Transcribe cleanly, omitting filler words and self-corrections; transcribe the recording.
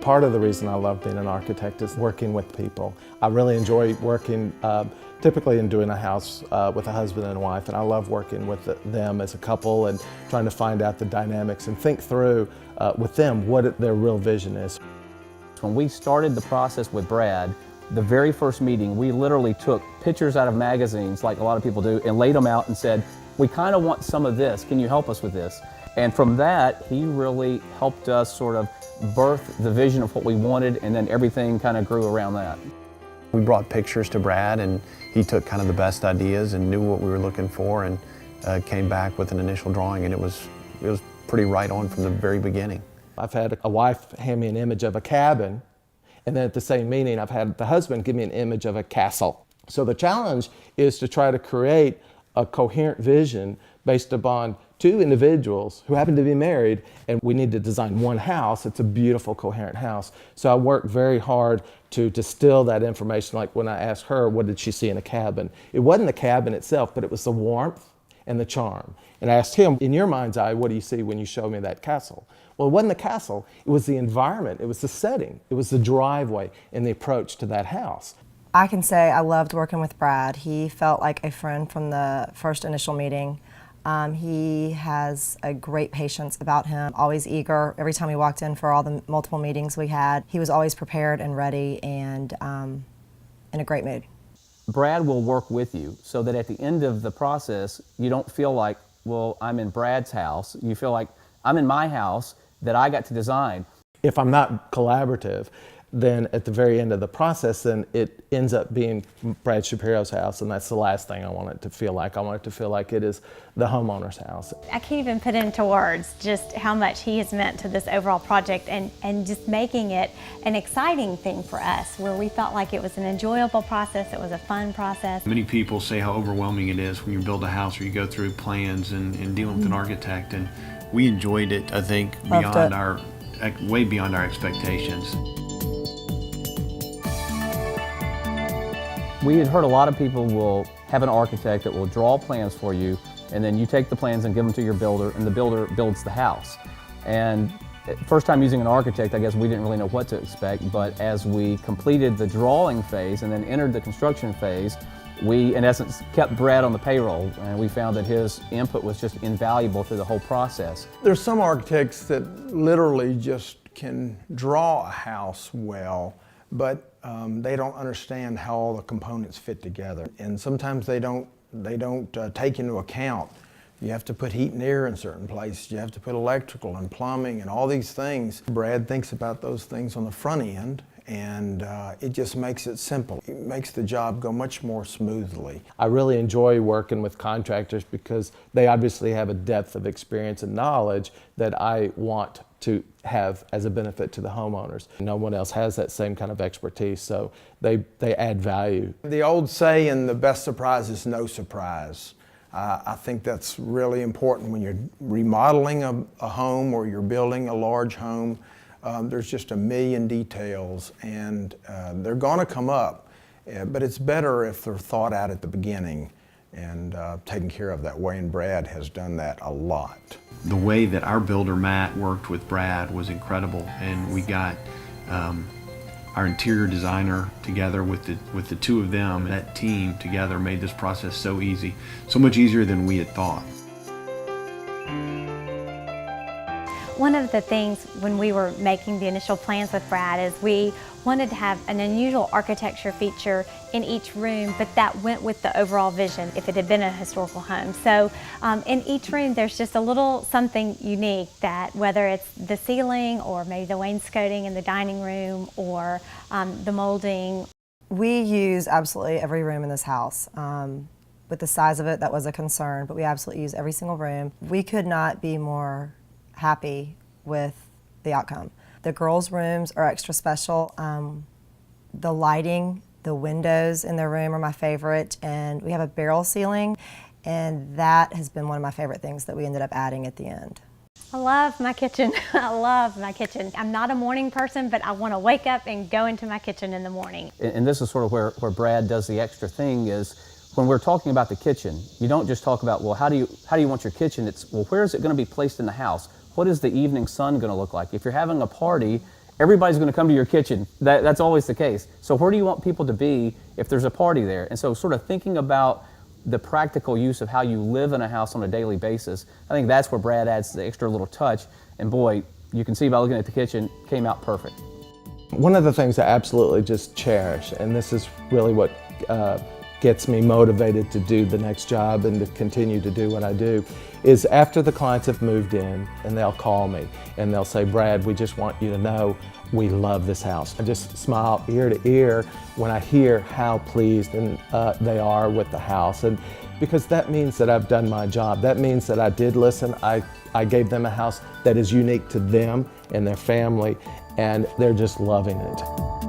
Part of the reason I love being an architect is working with people. I really enjoy working typically in doing a house with a husband and wife, and I love working with them as a couple and trying to find out the dynamics and think through with them what their real vision is. When we started the process with Brad, the very first meeting, we literally took pictures out of magazines, like a lot of people do, and laid them out and said, we kind of want some of this, can you help us with this? And from that, he really helped us sort of birth the vision of what we wanted, and then everything kind of grew around that. We brought pictures to Brad, and he took kind of the best ideas and knew what we were looking for, and came back with an initial drawing, and it was pretty right on from the very beginning. I've had a wife hand me an image of a cabin, and then at the same meeting I've had the husband give me an image of a castle. So the challenge is to try to create a coherent vision based upon two individuals who happen to be married, and we need to design one house. It's a beautiful, coherent house. So I worked very hard to distill that information. Like when I asked her, what did she see in a cabin? It wasn't the cabin itself, but it was the warmth and the charm. And I asked him, in your mind's eye, what do you see when you show me that castle? Well, it wasn't the castle, it was the environment, it was the setting, it was the driveway and the approach to that house. I can say I loved working with Brad. He felt like a friend from the first initial meeting. He has a great patience about him, always eager. Every time he walked in for all the multiple meetings we had, he was always prepared and ready and in a great mood. Brad will work with you so that at the end of the process, you don't feel like, well, I'm in Brad's house. You feel like I'm in my house that I got to design. If I'm not collaborative, then at the very end of the process, then it ends up being Brad Shapiro's house, and that's the last thing I want it to feel like. I want it to feel like it is the homeowner's house. I can't even put into words just how much he has meant to this overall project, and just making it an exciting thing for us, where we felt like it was an enjoyable process, it was a fun process. Many people say how overwhelming it is when you build a house or you go through plans and dealing with an architect, and we enjoyed it, I think, way beyond our expectations. We had heard a lot of people will have an architect that will draw plans for you, and then you take the plans and give them to your builder, and the builder builds the house. And first time using an architect, I guess we didn't really know what to expect, but as we completed the drawing phase and then entered the construction phase, we, in essence, kept Brad on the payroll, and we found that his input was just invaluable through the whole process. There's some architects that literally just can draw a house well, but they don't understand how all the components fit together. And sometimes they don't take into account, you have to put heat and air in certain places, you have to put electrical and plumbing and all these things. Brad thinks about those things on the front end, and it just makes it simple. It makes the job go much more smoothly. I really enjoy working with contractors because they obviously have a depth of experience and knowledge that I want to have as a benefit to the homeowners. No one else has that same kind of expertise, so they add value. The old saying, the best surprise is no surprise. I think that's really important when you're remodeling a home or you're building a large home. There's just a million details, and they're going to come up, but it's better if they're thought out at the beginning and taken care of that way, and Brad has done that a lot. The way that our builder Matt worked with Brad was incredible, and we got our interior designer together with the two of them. That team together made this process so easy, so much easier than we had thought. One of the things when we were making the initial plans with Brad is we wanted to have an unusual architecture feature in each room, but that went with the overall vision if it had been a historical home. So in each room there's just a little something unique, that whether it's the ceiling or maybe the wainscoting in the dining room or the molding. We use absolutely every room in this house. With the size of it, that was a concern, but we absolutely use every single room. We could not be more happy with the outcome. The girls' rooms are extra special. The lighting, the windows in their room are my favorite, and we have a barrel ceiling, and that has been one of my favorite things that we ended up adding at the end. I love my kitchen. I love my kitchen. I'm not a morning person, but I want to wake up and go into my kitchen in the morning. And this is sort of where Brad does the extra thing, is when we're talking about the kitchen, you don't just talk about, well, how do you want your kitchen? It's, well, where is it going to be placed in the house? What is the evening sun going to look like? If you're having a party everybody's going to come to your kitchen. That's always the case. So where do you want people to be if there's a party there? And so sort of thinking about the practical use of how you live in a house on a daily basis, I think that's where Brad adds the extra little touch. And boy, you can see by looking at the kitchen, came out perfect. One of the things I absolutely just cherish, and this is really what gets me motivated to do the next job and to continue to do what I do, is after the clients have moved in and they'll call me and they'll say, Brad, we just want you to know we love this house. I just smile ear to ear when I hear how pleased they are with the house. And because that means that I've done my job. That means that I did listen. I gave them a house that is unique to them and their family, and they're just loving it.